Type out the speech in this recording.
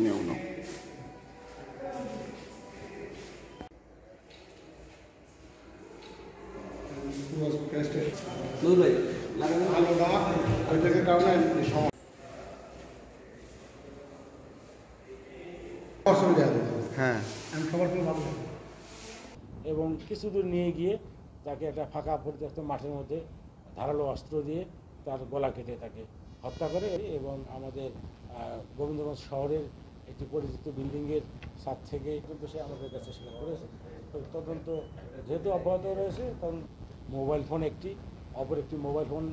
নিয়ম নাও। হ্যাঁ, এবং কিছু দূর নিয়ে গিয়ে তাকে একটা ফাঁকা পরিত্যক্ত মাঠের মধ্যে ধারালো অস্ত্র দিয়ে তার গলা কেটে তাকে হত্যা করে এবং আমাদের গোবিন্দগঞ্জ শহরের একটি পরিচিত বিল্ডিংয়ের ছাদ থেকে কিন্তু সে আমাদের কাছে স্বীকার করেছে। তো তদন্ত যেহেতু অব্যাহত রয়েছে তখন মোবাইল ফোন একটি, অপর একটি মোবাইল ফোন